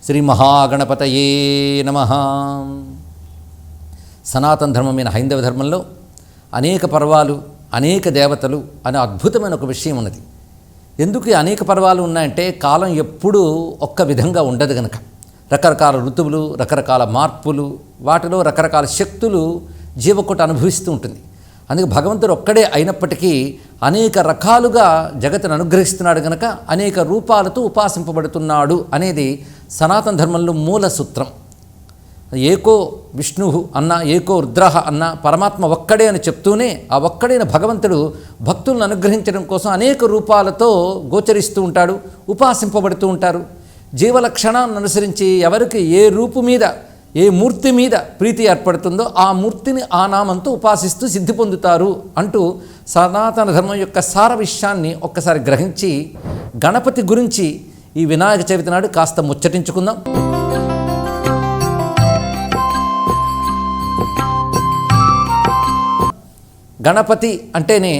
శ్రీ మహాగణపతయే నమః. సనాతన ధర్మమైన హైందవ ధర్మంలో అనేక పర్వాలు, అనేక దేవతలు అనే అద్భుతమైన ఒక విషయం ఉన్నది. ఎందుకు అనేక పర్వాలు ఉన్నాయంటే కాలం ఎప్పుడూ ఒక్క విధంగా ఉండదు కనుక. రకరకాల ఋతువులు, రకరకాల మార్పులు, వాటిలో రకరకాల శక్తులు జీవకోటి అనుభవిస్తూ ఉంటుంది. అందుకే భగవంతుడు ఒక్కడే అయినప్పటికీ అనేక రకాలుగా జగత్తును అనుగ్రహిస్తున్నాడు కనుక అనేక రూపాలతో ఉపాసింపబడుతున్నాడు అనేది సనాతన ధర్మంలో మూల సూత్రం. ఏకో విష్ణు అన్న, ఏకో రుద్రః అన్న, పరమాత్మ ఒక్కడే అని చెప్తూనే ఆ ఒక్కడైన భగవంతుడు భక్తులను అనుగ్రహించడం కోసం అనేక రూపాలతో గోచరిస్తూ ఉంటాడు, ఉపాసింపబడుతూ ఉంటారు. జీవలక్షణాన్ని అనుసరించి ఎవరికి ఏ రూపు మీద, ఏ మూర్తి మీద ప్రీతి ఏర్పడుతుందో ఆ మూర్తిని ఆ నామంతో ఉపాసిస్తూ సిద్ధి పొందుతారు అంటూ సనాతన ధర్మం యొక్క సార విషయాన్ని ఒక్కసారి గ్రహించి గణపతి గురించి ఈ వినాయక చవితి నాడు కాస్త ముచ్చటించుకుందాం. గణపతి అంటేనే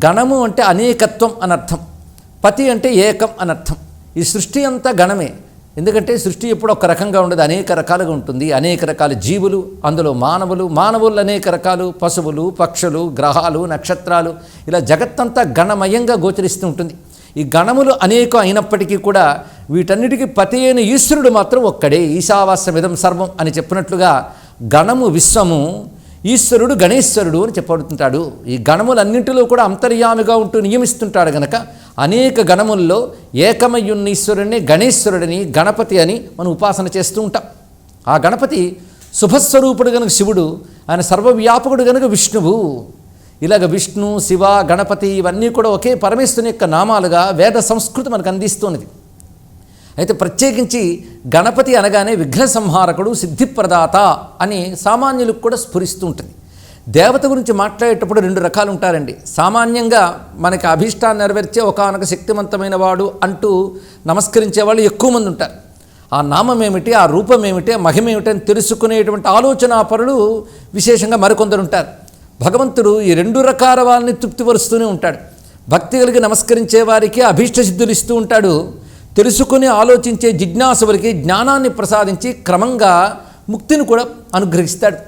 గణము అంటే అనేకత్వం అనర్థం, పతి అంటే ఏకం అనర్థం. ఈ సృష్టి అంతా గణమే. ఎందుకంటే సృష్టి ఎప్పుడు ఒక రకంగా ఉండదు, అనేక రకాలుగా ఉంటుంది. అనేక రకాల జీవులు, అందులో మానవులు అనేక రకాలు, పశువులు, పక్షులు, గ్రహాలు, నక్షత్రాలు, ఇలా జగత్తంతా గణమయంగా గోచరిస్తూ ఉంటుంది. ఈ గణములు అనేకం అయినప్పటికీ కూడా వీటన్నిటికీ పతి అయిన ఈశ్వరుడు మాత్రం ఒక్కడే. ఈశావాస్యమిదం సర్వం అని చెప్పినట్లుగా గణము విశ్వము, ఈశ్వరుడు గణేశ్వరుడు అని చెప్పబడుతుంటాడు. ఈ గణములన్నింటిలో కూడా అంతర్యామిగా ఉంటూ నియమిస్తుంటాడు గనక అనేక గణముల్లో ఏకమయ్యున్న ఈశ్వరుడిని గణేశ్వరుడిని, గణపతి అని మనం ఉపాసన చేస్తూ ఉంటాం. ఆ గణపతి శుభస్వరూపుడు గనుక శివుడు, ఆయన సర్వవ్యాపకుడు గనుక విష్ణువు. ఇలాగ విష్ణు, శివ, గణపతి ఇవన్నీ కూడా ఒకే పరమేశ్వరుని యొక్క నామాలుగా వేద సంస్కృతి మనకు అందిస్తున్నది. అయితే ప్రత్యేకించి గణపతి అనగానే విఘ్న సంహారకుడు, సిద్ధిప్రదాత అని సామాన్యులకు కూడా స్ఫురిస్తూ ఉంటుంది. దేవత గురించి మాట్లాడేటప్పుడు రెండు రకాలు ఉంటారండి. సామాన్యంగా మనకి అభీష్టాన్ని నెరవేర్చే ఒకానొక శక్తివంతమైన వాడు అంటూ నమస్కరించే వాళ్ళు ఎక్కువ మంది ఉంటారు. ఆ నామం ఏమిటి, ఆ రూపం ఏమిటి, ఆ మహిమ ఏమిటి అని తెలుసుకునేటువంటి ఆలోచనాపరులు విశేషంగా మరికొందరు ఉంటారు. భగవంతుడు ఈ రెండు రకాల వాళ్ళని తృప్తిపరుస్తూనే ఉంటాడు. భక్తి కలిగి నమస్కరించే వారికి అభీష్ట సిద్ధులు ఇస్తూ ఉంటాడు. తెలుసుకుని ఆలోచించే జిజ్ఞాసులకి జ్ఞానాన్ని ప్రసాదించి క్రమంగా ముక్తిని కూడా అనుగ్రహిస్తాడు.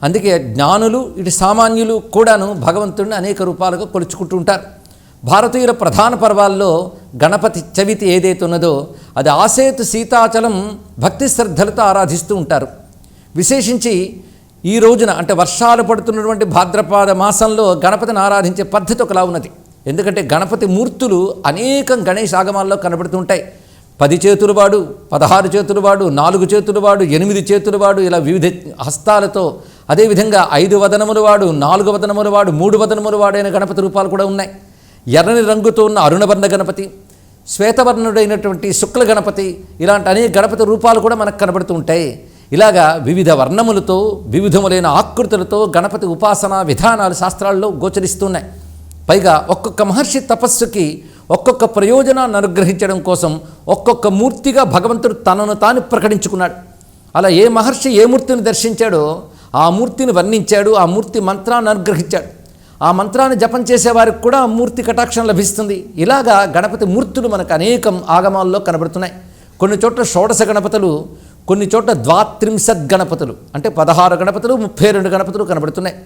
అందుకే జ్ఞానులు, ఇటు సామాన్యులు కూడాను భగవంతుడిని అనేక రూపాలుగా కొలుచుకుంటూ ఉంటారు. భారతీయుల ప్రధాన పర్వాల్లో గణపతి చవితి ఏదైతే ఉన్నదో అది ఆసేతు సీతాచలం భక్తి శ్రద్ధలతో ఆరాధిస్తూ ఉంటారు. విశేషించి ఈ రోజున అంటే వర్షాలు పడుతున్నటువంటి భాద్రపద మాసంలో గణపతిని ఆరాధించే పద్ధతి ఒకలా ఉన్నది. ఎందుకంటే గణపతి మూర్తులు అనేకం గణేష్ ఆగమాల్లో కనబడుతుంటాయి. 10 చేతులు వాడు, 16 చేతులు వాడు, 4 చేతులు వాడు, 8 చేతులు వాడు, ఇలా వివిధ హస్తాలతో, అదేవిధంగా 5 వదనములు వాడు, 4 వదనములు వాడు, 3 వదనములు వాడైన గణపతి రూపాలు కూడా ఉన్నాయి. ఎర్రని రంగుతో ఉన్న అరుణవర్ణ గణపతి, శ్వేతవర్ణుడైనటువంటి శుక్ల గణపతి, ఇలాంటి అనేక గణపతి రూపాలు కూడా మనకు కనబడుతూ ఉంటాయి. ఇలాగా వివిధ వర్ణములతో, వివిధములైన ఆకృతులతో గణపతి ఉపాసనా విధానాలు శాస్త్రాల్లో గోచరిస్తున్నాయి. పైగా ఒక్కొక్క మహర్షి తపస్సుకి ఒక్కొక్క ప్రయోజనాన్ని అనుగ్రహించడం కోసం ఒక్కొక్క మూర్తిగా భగవంతుడు తనను తాను ప్రకటించుకున్నాడు. అలా ఏ మహర్షి ఏ మూర్తిని దర్శించాడో ఆ మూర్తిని వర్ణించాడు, ఆ మూర్తి మంత్రాన్ని అనుగ్రహించాడు. ఆ మంత్రాన్ని జపం చేసేవారికి కూడా ఆ మూర్తి కటాక్షం లభిస్తుంది. ఇలాగా గణపతి మూర్తులు మనకు అనేకం ఆగమాల్లో కనబడుతున్నాయి. కొన్ని చోట్ల షోడశ గణపతులు, కొన్ని చోట్ల 32 గణపతులు అంటే 16 గణపతులు, 32 గణపతులు కనబడుతున్నాయి.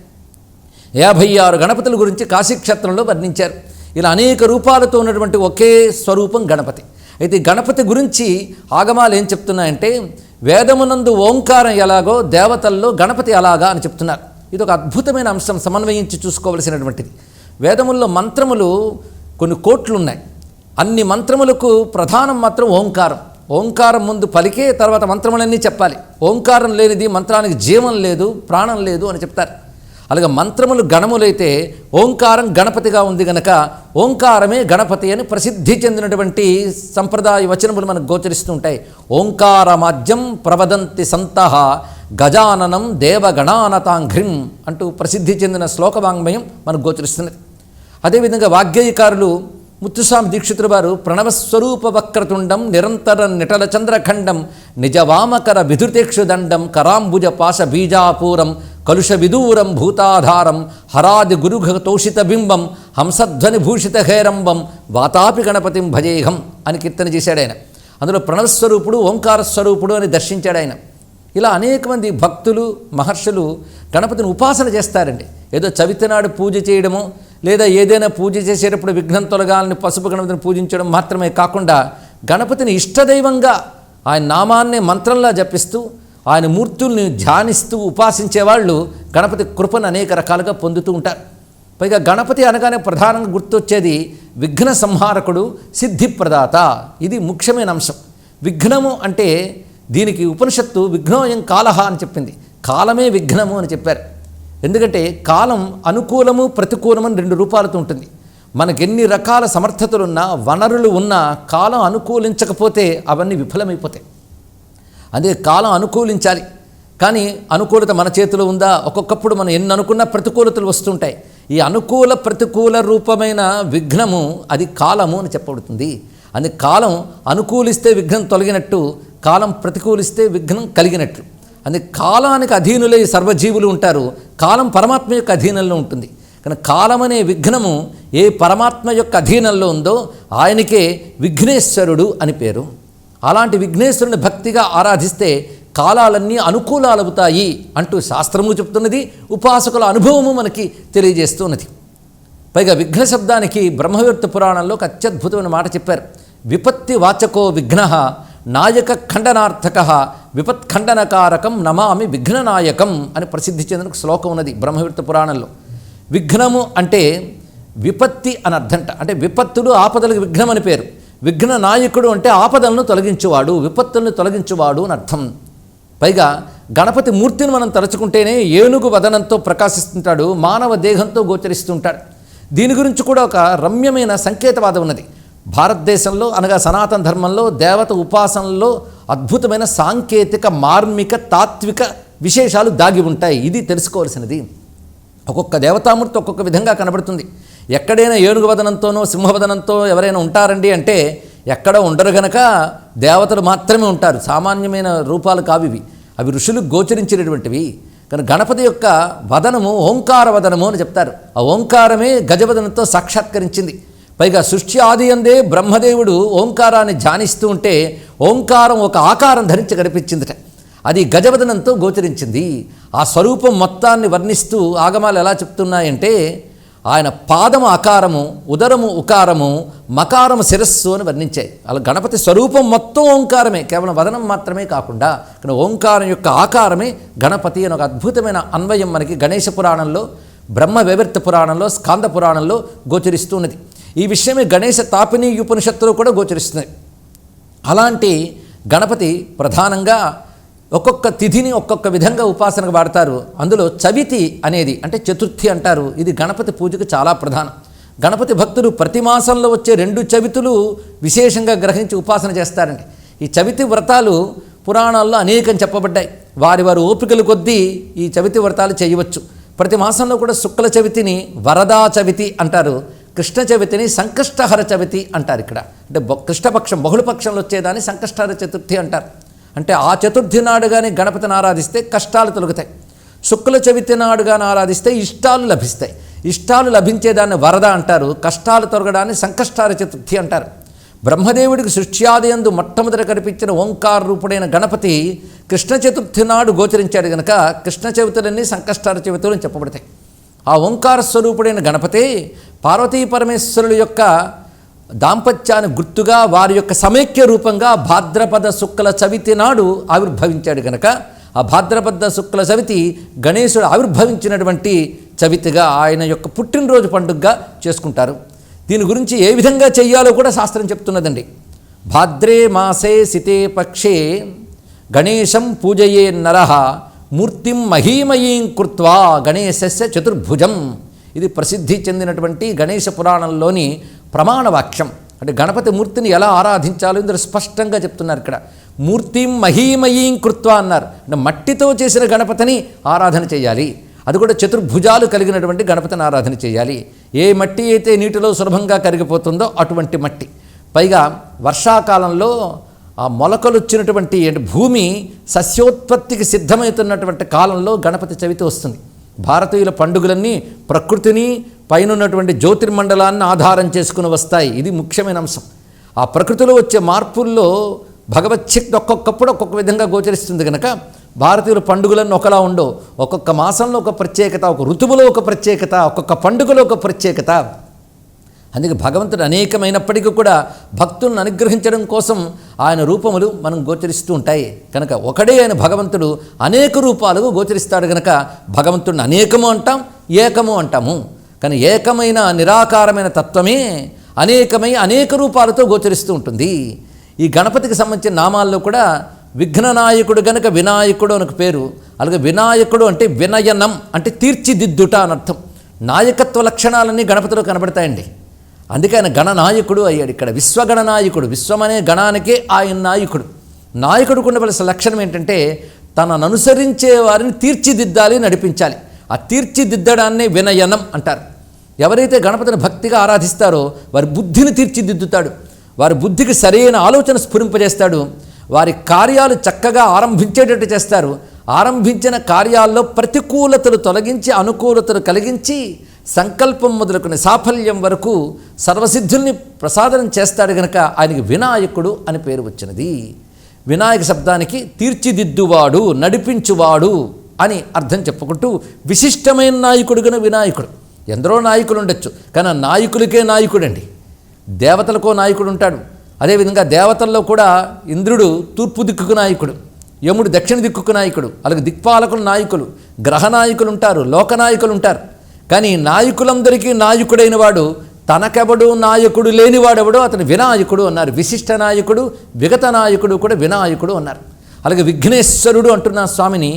56 గణపతుల గురించి కాశీక్షేత్రంలో వర్ణించారు. ఇలా అనేక రూపాలతో ఉన్నటువంటి ఒకే స్వరూపం గణపతి. అయితే గణపతి గురించి ఆగమాలు ఏం చెప్తున్నాయంటే వేదమునందు ఓంకారం ఎలాగో దేవతల్లో గణపతి అలాగా అని చెప్తున్నారు. ఇది ఒక అద్భుతమైన అంశం, సమన్వయించి చూసుకోవలసినటువంటిది. వేదముల్లో మంత్రములు కొన్ని కోట్లు ఉన్నాయి. అన్ని మంత్రములకు ప్రధానం మాత్రం ఓంకారం. ఓంకారం ముందు పలికే తర్వాత మంత్రములన్నీ చెప్పాలి. ఓంకారం లేనిది మంత్రానికి జీవం లేదు, ప్రాణం లేదు అని చెప్తారు. అలాగే మంత్రములు గణములైతే ఓంకారం గణపతిగా ఉంది గనక ఓంకారమే గణపతి అని ప్రసిద్ధి చెందినటువంటి సంప్రదాయ వచనములు మనకు గోచరిస్తూ ఉంటాయి. ఓంకారమాద్యం ప్రవదంతి సంతః గజాననం దేవగణానతాంఘ్రిం అంటూ ప్రసిద్ధి చెందిన శ్లోకవాంగ్మయం మనకు గోచరిస్తున్నది. అదేవిధంగా వాగ్గేయకారులు ముత్తుస్వామి దీక్షితుల వారు ప్రణవస్వరూప వక్రతుండం నిరంతర నిటల చంద్రఖండం నిజవామకర విధృతేక్షుదండం కరాంబుజ పాశ బీజాపూరం కలుష విదూరం భూతాధారం హరాది గురుఘతోషిత బింబం హంసధ్వని భూషిత హేరంబం వాతాపి గణపతిం భజేహం అని కీర్తన చేశాడు ఆయన. అందులో ప్రణవస్వరూపుడు ఓంకార స్వరూపుడు అని దర్శించాడు ఆయన. ఇలా అనేక మంది భక్తులు మహర్షులు గణపతిని ఉపాసన చేస్తారండి. ఏదో చవితి నాడు పూజ చేయడము లేదా ఏదైనా పూజ చేసేటప్పుడు విఘ్నం తొలగాలని పసుపు గణపతిని పూజించడం మాత్రమే కాకుండా గణపతిని ఇష్టదైవంగా ఆయన నామాన్ని మంత్రంలా జపిస్తూ ఆయన మూర్తుల్ని ధ్యానిస్తూ ఉపాసించే వాళ్ళు గణపతి కృపను అనేక రకాలుగా పొందుతూ ఉంటారు. పైగా గణపతి అనగానే ప్రధానంగా గుర్తొచ్చేది విఘ్న సంహారకుడు, సిద్ధిప్రదాత. ఇది ముఖ్యమైన అంశం. విఘ్నము అంటే దీనికి ఉపనిషత్తు విఘ్నోయం కాలహ అని చెప్పింది. కాలమే విఘ్నము అని చెప్పారు. ఎందుకంటే కాలం అనుకూలము ప్రతికూలము అని రెండు రూపాలతో ఉంటుంది. మనకెన్ని రకాల సమర్థతలున్నా వనరులు ఉన్నా కాలం అనుకూలించకపోతే అవన్నీ విఫలమైపోతాయి. అదే కాలం అనుకూలించాలి. కానీ అనుకూలత మన చేతిలో ఉందా? ఒక్కొక్కప్పుడు మనం ఎన్ని అనుకున్నా ప్రతికూలతలు వస్తుంటాయి. ఈ అనుకూల ప్రతికూల రూపమైన విఘ్నము అది కాలము అని చెప్పబడుతుంది. అది కాలం అనుకూలిస్తే విఘ్నం తొలగినట్టు, కాలం ప్రతికూలిస్తే విఘ్నం కలిగినట్లు. అది కాలానికి అధీనులై సర్వజీవులు ఉంటారు. కాలం పరమాత్మ యొక్క అధీనంలో ఉంటుంది. కానీ కాలం అనే విఘ్నము ఏ పరమాత్మ యొక్క అధీనంలో ఉందో ఆయనకే విఘ్నేశ్వరుడు అని పేరు. అలాంటి విఘ్నేశ్వరుని భక్తిగా ఆరాధిస్తే కాలాలన్నీ అనుకూలాలవుతాయి అంటూ శాస్త్రము చెప్తున్నది, ఉపాసకుల అనుభవము మనకి తెలియజేస్తున్నది. పైగా విఘ్న శబ్దానికి బ్రహ్మవివర్త పురాణంలో ఒక అత్యద్భుతమైన మాట చెప్పారు. విపత్తి వాచకో విఘ్న నాయక ఖండనార్థక విపత్ఖండనకారకం నమామి విఘ్ననాయకం అని ప్రసిద్ధి చెందిన ఒక శ్లోకం ఉన్నది బ్రహ్మవివర్త పురాణంలో. విఘ్నము అంటే విపత్తి అని అర్థంట. అంటే విపత్తులు ఆపదలకు విఘ్నం అని పేరు. విఘ్న నాయకుడు అంటే ఆపదలను తొలగించువాడు, విపత్తులను తొలగించువాడు అని అర్థం. పైగా గణపతి మూర్తిని మనం తలుచుకుంటేనే ఏనుగు వదనంతో ప్రకాశిస్తుంటాడు, మానవ దేహంతో గోచరిస్తుంటాడు. దీని గురించి కూడా ఒక రమ్యమైన సంకేతవాదం ఉన్నది. భారతదేశంలో అనగా సనాతన ధర్మంలో దేవత ఉపాసనలో అద్భుతమైన సాంకేతిక మార్మిక తాత్విక విశేషాలు దాగి ఉంటాయి. ఇది తెలుసుకోవాల్సినది. ఒక్కొక్క దేవతామూర్తి ఒక్కొక్క విధంగా కనబడుతుంది. ఎక్కడైనా ఏనుగు వదనంతోనో సింహవదనంతో ఎవరైనా ఉంటారండి అంటే ఎక్కడ ఉండరు గనక దేవతలు మాత్రమే ఉంటారు. సామాన్యమైన రూపాలు కావివి, అవి ఋషులు గోచరించినటువంటివి. కానీ గణపతి యొక్క వదనము ఓంకార వదనము అని చెప్తారు. ఆ ఓంకారమే గజవదనంతో సాక్షాత్కరించింది. పైగా సృష్టి ఆది అందే బ్రహ్మదేవుడు ఓంకారాన్ని ధ్యానిస్తూ ఉంటే ఓంకారం ఒక ఆకారం ధరించి కనిపించిందిట. అది గజవదనంతో గోచరించింది. ఆ స్వరూపం మొత్తాన్ని వర్ణిస్తూ ఆగమాలు ఎలా చెప్తున్నాయంటే ఆయన పాదము అకారము, ఉదరము ఉకారము, మకారము శిరస్సు అని వర్ణించాయి. అలా గణపతి స్వరూపం మొత్తం ఓంకారమే, కేవలం వదనం మాత్రమే కాకుండా కానీ ఓంకారం యొక్క ఆకారమే గణపతి అని ఒక అద్భుతమైన అన్వయం మనకి గణేశ పురాణంలో, బ్రహ్మ వైవర్త పురాణంలో, స్కాంద పురాణంలో గోచరిస్తున్నది. ఈ విషయమే గణేశ తాపిని ఉపనిషత్తులో కూడా గోచరిస్తుంది. అలాంటి గణపతి ప్రధానంగా ఒక్కొక్క తిథిని ఒక్కొక్క విధంగా ఉపాసనకు వాడతారు. అందులో చవితి అనేది అంటే చతుర్థి అంటారు. ఇది గణపతి పూజకు చాలా ప్రధానం. గణపతి భక్తులు ప్రతి మాసంలో వచ్చే 2 చవితులు విశేషంగా గ్రహించి ఉపాసన చేస్తారండి. ఈ చవితి వ్రతాలు పురాణాల్లో అనేకం చెప్పబడ్డాయి. వారి ఓపికల కొద్దీ ఈ చవితి వ్రతాలు చేయవచ్చు. ప్రతి మాసంలో కూడా శుక్ల చవితిని వరదా చవితి అంటారు, కృష్ణ చవితిని సంకష్టహర చవితి అంటారు. ఇక్కడ అంటే కృష్ణపక్షం బహుళపక్షంలో వచ్చేదాన్ని సంకష్టహర చతుర్థి అంటారు. అంటే ఆ చతుర్థి నాడు కానీ గణపతిని ఆరాధిస్తే కష్టాలు తొలగుతాయి. శుక్ల చవితి నాడు కానీ ఆరాధిస్తే ఇష్టాలు లభిస్తాయి. ఇష్టాలు లభించేదాన్ని వరద అంటారు, కష్టాలు తొలగడాన్ని సంకష్టహర చతుర్థి అంటారు. బ్రహ్మదేవుడికి సృష్ట్యాదియందు మొట్టమొదట కనిపించిన ఓంకార రూపుడైన గణపతి కృష్ణ చతుర్థి నాడు గోచరించాడు కనుక కృష్ణ చవితులన్నీ సంకష్టహర చవితులు అని చెప్పబడతాయి. ఆ ఓంకార స్వరూపుడైన గణపతి పార్వతీ పరమేశ్వరుల యొక్క దాంపత్యాన్ని గుర్తుగా వారి యొక్క సమైక్య రూపంగా భాద్రపద శుక్ల చవితి నాడు ఆవిర్భవించాడు కనుక ఆ భాద్రపద శుక్ల చవితి గణేశుడు ఆవిర్భవించినటువంటి చవితిగా ఆయన యొక్క పుట్టినరోజు పండుగగా చేసుకుంటారు. దీని గురించి ఏ విధంగా చెయ్యాలో కూడా శాస్త్రం చెప్తున్నదండి. భాద్రే మాసే సితే పక్షే గణేశం పూజయే నరః మూర్తిం మహీమయీం కృత్వా గణేశస్య చతుర్భుజం. ఇది ప్రసిద్ధి చెందినటువంటి గణేశ పురాణంలోని ప్రమాణ వాక్యం. అంటే గణపతి మూర్తిని ఎలా ఆరాధించాలో ఇందులో స్పష్టంగా చెప్తున్నారు. ఇక్కడ మూర్తిం మహీమయీం కృత్వా అన్నారు. అంటే మట్టితో చేసిన గణపతిని ఆరాధన చేయాలి. అది కూడా చతుర్భుజాలు కలిగినటువంటి గణపతిని ఆరాధన చేయాలి. ఏ మట్టి అయితే నీటిలో సులభంగా కరిగిపోతుందో అటువంటి మట్టి. పైగా వర్షాకాలంలో ఆ మొలకలు వచ్చినటువంటి భూమి సస్యోత్పత్తికి సిద్ధమవుతున్నటువంటి కాలంలో గణపతి చవితి వస్తుంది. భారతీయుల పండుగలన్నీ ప్రకృతిని పైన ఉన్నటువంటి జ్యోతిర్మండలాన్ని ఆధారం చేసుకుని వస్తాయి. ఇది ముఖ్యమైన అంశం. ఆ ప్రకృతిలో వచ్చే మార్పుల్లో భగవచ్ఛక్తి ఒక్కొక్కప్పుడు ఒక్కొక్క విధంగా గోచరిస్తుంది కనుక భారతీయుల పండుగలన్నీ ఒకలా ఉండవు. ఒక్కొక్క మాసంలో ఒక ప్రత్యేకత, ఒక ఋతువులో ఒక ప్రత్యేకత, ఒక్కొక్క పండుగలో ఒక ప్రత్యేకత. అందుకే భగవంతుడు అనేకమైనప్పటికీ కూడా భక్తులను అనుగ్రహించడం కోసం ఆయన రూపములు మనం గోచరిస్తూ ఉంటాయి. కనుక ఒకడే ఆయన భగవంతుడు అనేక రూపాలుగా గోచరిస్తాడు కనుక భగవంతుడిని అనేకము అంటాం, ఏకము అంటాము. కానీ ఏకమైన నిరాకారమైన తత్వమే అనేక రూపాలతో గోచరిస్తూ ఉంటుంది. ఈ గణపతికి సంబంధించిన నామాల్లో కూడా విఘ్ననాయకుడు గనక వినాయకుడు అని పేరు. అలాగే వినాయకుడు అంటే వినయనం అంటే తీర్చిదిద్దుట అని అర్థం. నాయకత్వ లక్షణాలన్నీ గణపతిలో కనబడతాయండి. అందుకే ఆయన గణనాయకుడు అయ్యాడు. ఇక్కడ విశ్వగణనాయకుడు, విశ్వం అనే గణానికే ఆయన నాయకుడు. నాయకుడికి ఉండవలసిన లక్షణం ఏంటంటే తనను అనుసరించే వారిని తీర్చిదిద్దాలి, నడిపించాలి. ఆ తీర్చిదిద్దడాన్నే వినయనం అంటారు. ఎవరైతే గణపతిని భక్తిగా ఆరాధిస్తారో వారి బుద్ధిని తీర్చిదిద్దుతాడు, వారి బుద్ధికి సరైన ఆలోచన స్ఫురింపజేస్తాడు, వారి కార్యాలు చక్కగా ఆరంభించేటట్టు చేస్తారు. ఆరంభించిన కార్యాల్లో ప్రతికూలతలు తొలగించి అనుకూలతలు కలిగించి సంకల్పం మొదలుకునే సాఫల్యం వరకు సర్వసిద్ధుల్ని ప్రసాదనం చేస్తాడు కనుక ఆయనకి వినాయకుడు అని పేరు వచ్చినది. వినాయక శబ్దానికి తీర్చిదిద్దువాడు, నడిపించువాడు అని అర్థం చెప్పుకుంటూ విశిష్టమైన నాయకుడుగా వినాయకుడు. ఎందరో నాయకులు ఉండొచ్చు కానీ ఆ నాయకులకే నాయకుడండి. దేవతలకో నాయకుడు ఉంటాడు. అదేవిధంగా దేవతల్లో కూడా ఇంద్రుడు తూర్పు దిక్కుకు నాయకుడు, యముడు దక్షిణ దిక్కుకు నాయకుడు, అలాగే దిక్పాలకులు నాయకులు, గ్రహ నాయకులు ఉంటారు, లోకనాయకులు ఉంటారు. కానీ నాయకులందరికీ నాయకుడైన వాడు తనకెవడు నాయకుడు లేనివాడెవడో అతను వినాయకుడు అన్నారు. విశిష్ట నాయకుడు, విగత నాయకుడు కూడా వినాయకుడు అన్నారు. అలాగే విఘ్నేశ్వరుడు అంటున్న స్వామిని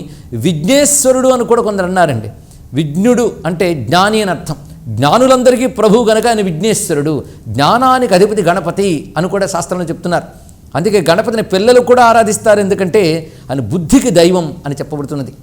విఘ్నేశ్వరుడు అని కూడా కొందరు అన్నారండి. విఘ్నుడు అంటే జ్ఞాని అని అర్థం. జ్ఞానులందరికీ ప్రభువు గనక ఆయన విఘ్నేశ్వరుడు, జ్ఞానానికి అధిపతి గణపతి అని కూడా శాస్త్రంలో చెప్తున్నారు. అందుకే గణపతిని పిల్లలు కూడా ఆరాధిస్తారు, ఎందుకంటే ఆయన బుద్ధికి దైవం అని చెప్పబడుతున్నది.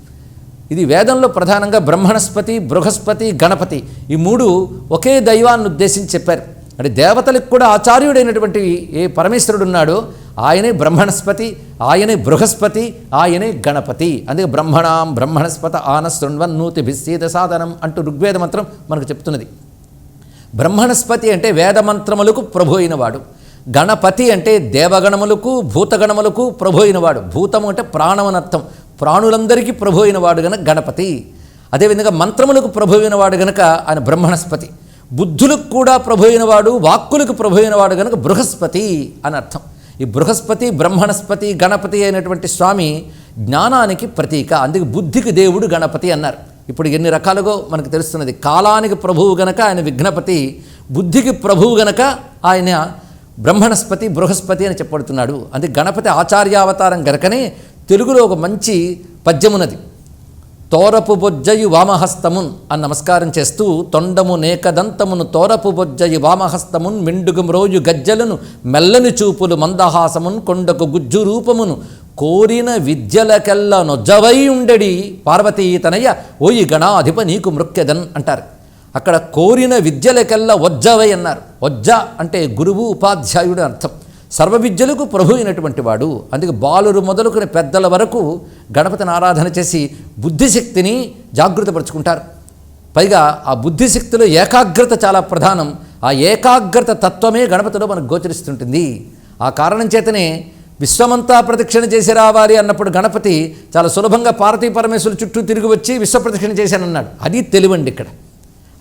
ఇది వేదంలో ప్రధానంగా బ్రహ్మణస్పతి, బృహస్పతి, గణపతి ఈ మూడు ఒకే దైవాన్ని ఉద్దేశించి చెప్పారు. అంటే దేవతలకు కూడా ఆచార్యుడైనటువంటి ఏ పరమేశ్వరుడు ఉన్నాడో ఆయనే బ్రహ్మణస్పతి, ఆయనే బృహస్పతి, ఆయనే గణపతి. అందుకే బ్రహ్మణాం బ్రహ్మణస్పత ఆనశృణ్వన్నూతి భిస్సీత సాధనం అంటూ ఋగ్వేద మంత్రం మనకు చెప్తున్నది. బ్రహ్మణస్పతి అంటే వేదమంత్రములకు ప్రభు అయినవాడు. గణపతి అంటే దేవగణములకు భూతగణములకు ప్రభు అయినవాడు. భూతము అంటే ప్రాణం అని అర్థం. ప్రాణులందరికీ ప్రభు అయినవాడు గనక గణపతి. అదేవిధంగా మంత్రములకు ప్రభు అయినవాడు గనక ఆయన బ్రహ్మణస్పతి. బుద్ధులకు కూడా ప్రభు అయినవాడు, వాక్కులకు ప్రభు అయినవాడు గనక బృహస్పతి అని అర్థం. ఈ బృహస్పతి, బ్రహ్మణస్పతి, గణపతి అయినటువంటి స్వామి జ్ఞానానికి ప్రతీక. అందుకే బుద్ధికి దేవుడు గణపతి అన్నారు. ఇప్పుడు ఎన్ని రకాలుగా మనకు తెలుస్తున్నది. కాలానికి ప్రభువు గనక ఆయన విఘ్నపతి, బుద్ధికి ప్రభువు గనక ఆయన బ్రహ్మణస్పతి, బృహస్పతి అని చెప్పబడుతున్నాడు. అందుకే గణపతి ఆచార్యావతారం గనకనే తెలుగులో ఒక మంచి పద్యమున్నది. తోరపు బొజ్జయు వామహస్తమున్ అని నమస్కారం చేస్తూ తొండము నేకదంతమును తోరపు బొజ్జయు వామహస్తమున్ మెండుగు మ్రోయు గజ్జలను మెల్లని చూపులు మందహాసమున్ కొండకు గుజ్జు రూపమును కోరిన విద్యలకెల్ల నొజ్జవై ఉండెడి పార్వతీ తనయ ఓయి గణాధిప నీకు మృక్కెదన్ అంటారు. అక్కడ కోరిన విద్యలకెల్లా వజ్జవై అన్నారు. వజ్జ అంటే గురువు, ఉపాధ్యాయుడు అర్థం. సర్వ విద్యలకు ప్రభు అయినటువంటి వాడు. అందుకే బాలురు మొదలుకుని పెద్దల వరకు గణపతిని ఆరాధన చేసి బుద్ధిశక్తిని జాగృతపరుచుకుంటారు. పైగా ఆ బుద్ధిశక్తిలో ఏకాగ్రత చాలా ప్రధానం. ఆ ఏకాగ్రత తత్వమే గణపతిలో మనకు గోచరిస్తుంటుంది. ఆ కారణం చేతనే విశ్వమంతా ప్రదక్షిణ చేసి రావాలి అన్నప్పుడు గణపతి చాలా సులభంగా పార్వతీ పరమేశ్వరుల చుట్టూ తిరిగి వచ్చి విశ్వ ప్రదక్షిణ చేశానన్నాడు. అది తెలివండి ఇక్కడ.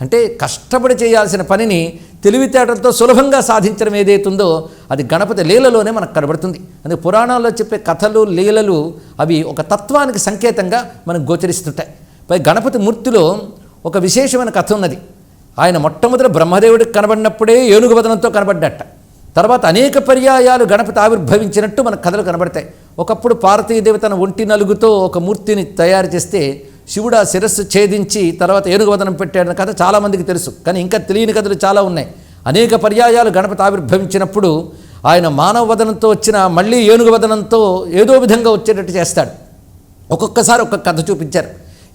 అంటే కష్టపడి చేయాల్సిన పనిని తెలివితేటలతో సులభంగా సాధించడం ఏదైతుందో అది గణపతి లీలలోనే మనకు కనబడుతుంది. అందుకే పురాణాల్లో చెప్పే కథలు, లీలలు అవి ఒక తత్వానికి సంకేతంగా మనకు గోచరిస్తుంటాయి. పై గణపతి మూర్తిలో ఒక విశేషమైన కథ ఉన్నది. ఆయన మొట్టమొదటి బ్రహ్మదేవుడికి కనబడినప్పుడే ఏనుగు వదనంతో కనబడ్డట. తర్వాత అనేక పర్యాయాలు గణపతి ఆవిర్భవించినట్టు మనకు కథలు కనబడతాయి. ఒకప్పుడు పార్వతీదేవి తన ఒంటి నలుగుతో ఒక మూర్తిని తయారు చేస్తే శివుడు ఆ శిరస్సు ఛేదించి తర్వాత ఏనుగు వదనం పెట్టాడన్న కథ చాలామందికి తెలుసు. కానీ ఇంకా తెలియని కథలు చాలా ఉన్నాయి. అనేక పర్యాయాలు గణపతి ఆవిర్భవించినప్పుడు ఆయన మానవ వదనంతో వచ్చిన మళ్ళీ ఏనుగు వదనంతో ఏదో విధంగా వచ్చేటట్టు చేస్తాడు. ఒక్కొక్కసారి ఒక్కొక్క కథ చూపించారు.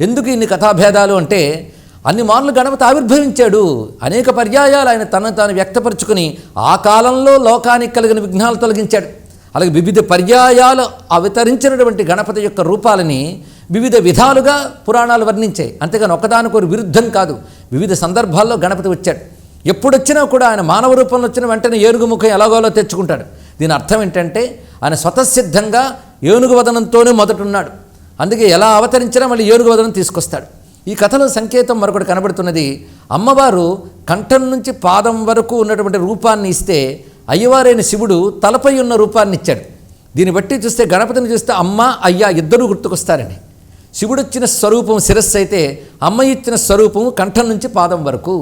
ఎందుకు ఇన్ని కథాభేదాలు అంటే అన్ని మార్లు గణపతి ఆవిర్భవించాడు, అనేక పర్యాయాలు ఆయన తనను తాను వ్యక్తపరుచుకుని ఆ కాలంలో లోకానికి కలిగిన విఘ్నాలు తొలగించాడు. అలాగే వివిధ పర్యాయాలు అవతరించినటువంటి గణపతి యొక్క రూపాలని వివిధ విధాలుగా పురాణాలు వర్ణించాయి. అంతేగాని ఒకదానికొకరు విరుద్ధం కాదు. వివిధ సందర్భాల్లో గణపతి వచ్చాడు. ఎప్పుడొచ్చినా కూడా ఆయన మానవ రూపంలో వచ్చిన వెంటనే ఏనుగు ముఖం ఎలాగోలో తెచ్చుకుంటాడు. దీని అర్థం ఏంటంటే ఆయన స్వతసిద్ధంగా ఏనుగు వదనంతోనే మొదటున్నాడు. అందుకే ఎలా అవతరించినా మళ్ళీ ఏనుగు వదనం తీసుకొస్తాడు. ఈ కథలో సంకేతం మరొకటి కనబడుతున్నది. అమ్మవారు కంఠం నుంచి పాదం వరకు ఉన్నటువంటి రూపాన్ని ఇస్తే అయ్యవారైన శివుడు తలపై ఉన్న రూపాన్ని ఇచ్చాడు. దీన్ని బట్టి చూస్తే గణపతిని చూస్తే అమ్మ అయ్య ఇద్దరూ గుర్తుకొస్తారని. శివుడు ఇచ్చిన స్వరూపం శిరస్సు అయితే అమ్మ ఇచ్చిన స్వరూపం కంఠం నుంచి పాదం వరకు.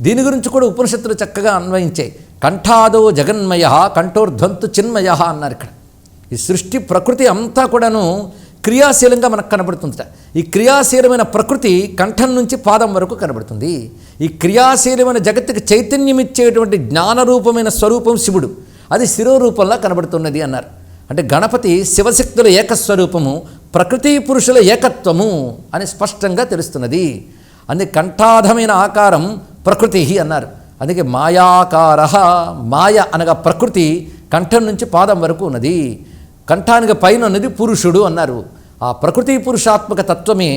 దీని గురించి కూడా ఉపనిషత్తులు చక్కగా అన్వయించాయి. కంఠాదో జగన్మయ కంఠోర్ధ్వంతు చిన్మయ అన్నారు. ఇక్కడ ఈ సృష్టి ప్రకృతి అంతా కూడాను క్రియాశీలంగా మనకు కనబడుతుందట. ఈ క్రియాశీలమైన ప్రకృతి కంఠం నుంచి పాదం వరకు కనబడుతుంది. ఈ క్రియాశీలమైన జగత్తుకి చైతన్యం ఇచ్చేటువంటి జ్ఞానరూపమైన స్వరూపం శివుడు, అది శిరోరూపంలా కనబడుతున్నది అన్నారు. అంటే గణపతి శివశక్తుల ఏకస్వరూపము, ప్రకృతి పురుషుల ఏకత్వము అని స్పష్టంగా తెలుస్తున్నది. అందుకే కంఠాధమైన ఆకారం ప్రకృతి అన్నారు. అందుకే మాయాకార, మాయ అనగా ప్రకృతి కంఠం నుంచి పాదం వరకు ఉన్నది. కంఠానికి పైన ఉన్నది పురుషుడు అన్నారు. ఆ ప్రకృతి పురుషాత్మక తత్వమే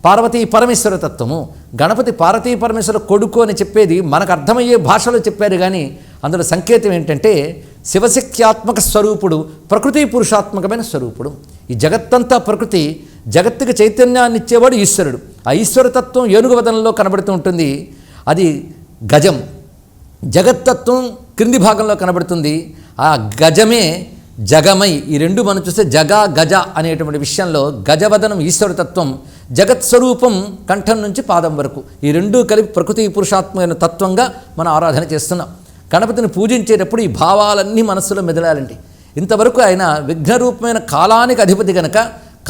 పార్వతీ పరమేశ్వర తత్వము. గణపతి పార్వతీ పరమేశ్వర కొడుకు అని చెప్పేది మనకు అర్థమయ్యే భాషలో చెప్పారు, కానీ అందులో సంకేతం ఏంటంటే శివశక్త్యాత్మక స్వరూపుడు, ప్రకృతి పురుషాత్మకమైన స్వరూపుడు. ఈ జగత్తంతా ప్రకృతి, జగత్తుకి చైతన్యాన్ని ఇచ్చేవాడు ఈశ్వరుడు. ఆ ఈశ్వరతత్వం ఏనుగు వదనంలో కనబడుతూ ఉంటుంది. అది గజం. జగత్తత్వం క్రింది భాగంలో కనబడుతుంది. ఆ గజమే జగమై. ఈ రెండు మనం చూస్తే జగ గజ అనేటువంటి విషయంలో గజవదనం ఈశ్వరతత్వం, జగత్స్వరూపం కంఠం నుంచి పాదం వరకు. ఈ రెండూ కలిపి ప్రకృతి పురుషాత్మకమైన తత్వంగా మనం ఆరాధన చేస్తున్నాం. గణపతిని పూజించేటప్పుడు ఈ భావాలన్నీ మనస్సులో మెదలాలండి. ఇంతవరకు ఆయన విఘ్నరూపమైన కాలానికి అధిపతి కనుక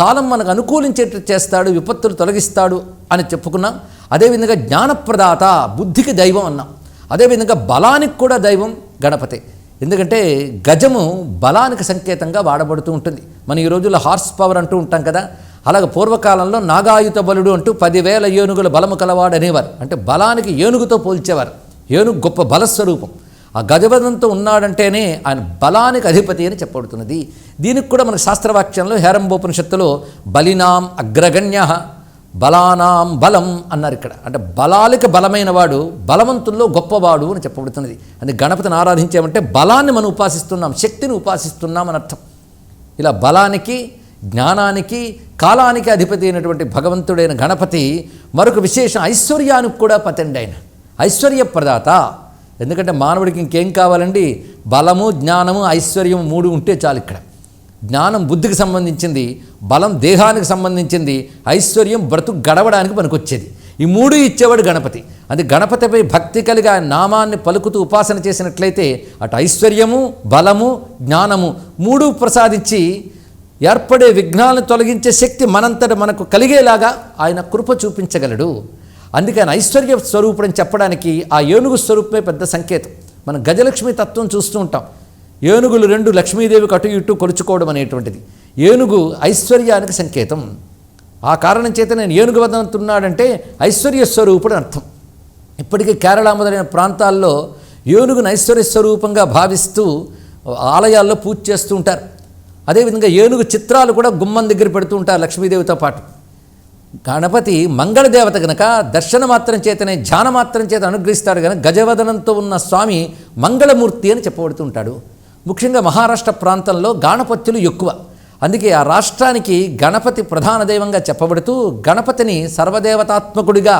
కాలం మనకు అనుకూలించేటట్టు చేస్తాడు, విపత్తులు తొలగిస్తాడు అని చెప్పుకున్నాం. అదేవిధంగా జ్ఞానప్రదాత, బుద్ధికి దైవం అన్నాం. అదేవిధంగా బలానికి కూడా దైవం గణపతి. ఎందుకంటే గజము బలానికి సంకేతంగా వాడబడుతూ ఉంటుంది. మనం ఈ రోజుల్లో హార్స్ పవర్ అంటూ ఉంటాం కదా, అలాగే పూర్వకాలంలో నాగాయుత బలుడు అంటూ 10,000 ఏనుగుల బలము కలవాడు అనేవారు. అంటే బలానికి ఏనుగుతో పోల్చేవారు. ఏనుగు గొప్ప బలస్వరూపం. ఆ గజవదంతో ఉన్నాడంటేనే ఆయన బలానికి అధిపతి అని చెప్పబడుతున్నది. దీనికి కూడా మన శాస్త్రవాక్యంలో హేరంబోపనిషత్తులో బలినాం అగ్రగణ్య బలానాం బలం అన్నారు. ఇక్కడ అంటే బలాలకు బలమైన వాడు, బలవంతుల్లో గొప్పవాడు అని చెప్పబడుతున్నది. అందుకే గణపతిని ఆరాధించామంటే బలాన్ని మనం ఉపాసిస్తున్నాం, శక్తిని ఉపాసిస్తున్నాం అని అర్థం. ఇలా బలానికి, జ్ఞానానికి, కాలానికి అధిపతి అయినటువంటి భగవంతుడైన గణపతి మరొక విశేషం, ఐశ్వర్యానికి కూడా పతండి. ఆయన ఐశ్వర్యప్రదాత. ఎందుకంటే మానవుడికి ఇంకేం కావాలండి? బలము, జ్ఞానము, ఐశ్వర్యం 3 ఉంటే చాలు. ఇక్కడ జ్ఞానం బుద్ధికి సంబంధించింది, బలం దేహానికి సంబంధించింది, ఐశ్వర్యం బ్రతుకు గడవడానికి పనికొచ్చేది. ఈ 3 ఇచ్చేవాడు గణపతి. అది గణపతిపై భక్తి కలిగి ఆయన నామాన్ని పలుకుతూ ఉపాసన చేసినట్లయితే అటు ఐశ్వర్యము, బలము, జ్ఞానము 3 ప్రసాదించి ఏర్పడే విఘ్నాలను తొలగించే శక్తి మనంతట మనకు కలిగేలాగా ఆయన కృప చూపించగలడు. అందుకే ఆయన ఐశ్వర్య స్వరూపుడని చెప్పడానికి ఆ ఏనుగు స్వరూపమే పెద్ద సంకేతం. మనం గజలక్ష్మి తత్వం చూస్తూ ఉంటాం. ఏనుగులు 2 లక్ష్మీదేవికి అటు ఇటు కొలుచుకోవడం అనేటువంటిది ఏనుగు ఐశ్వర్యానికి సంకేతం. ఆ కారణం చేత నేను ఏనుగు వదనంతున్నాడంటే ఐశ్వర్య స్వరూపుడు అర్థం. ఇప్పటికీ కేరళ మొదలైన ప్రాంతాల్లో ఏనుగును ఐశ్వర్య స్వరూపంగా భావిస్తూ ఆలయాల్లో పూజ చేస్తూ ఉంటారు. అదేవిధంగా ఏనుగు చిత్రాలు కూడా గుమ్మం దగ్గర పెడుతూ ఉంటారు లక్ష్మీదేవితో పాటు. గణపతి మంగళదేవత కనుక దర్శన మాత్రం చేతనే, ధ్యాన మాత్రం చేత అనుగ్రహిస్తాడు కనుక గజవదనంతో ఉన్న స్వామి మంగళమూర్తి అని చెప్పబడుతూ ఉంటాడు. ముఖ్యంగా మహారాష్ట్ర ప్రాంతంలో గాణపత్యులు ఎక్కువ. అందుకే ఆ రాష్ట్రానికి గణపతి ప్రధాన దైవంగా చెప్పబడుతూ గణపతిని సర్వదేవతాత్మకుడిగా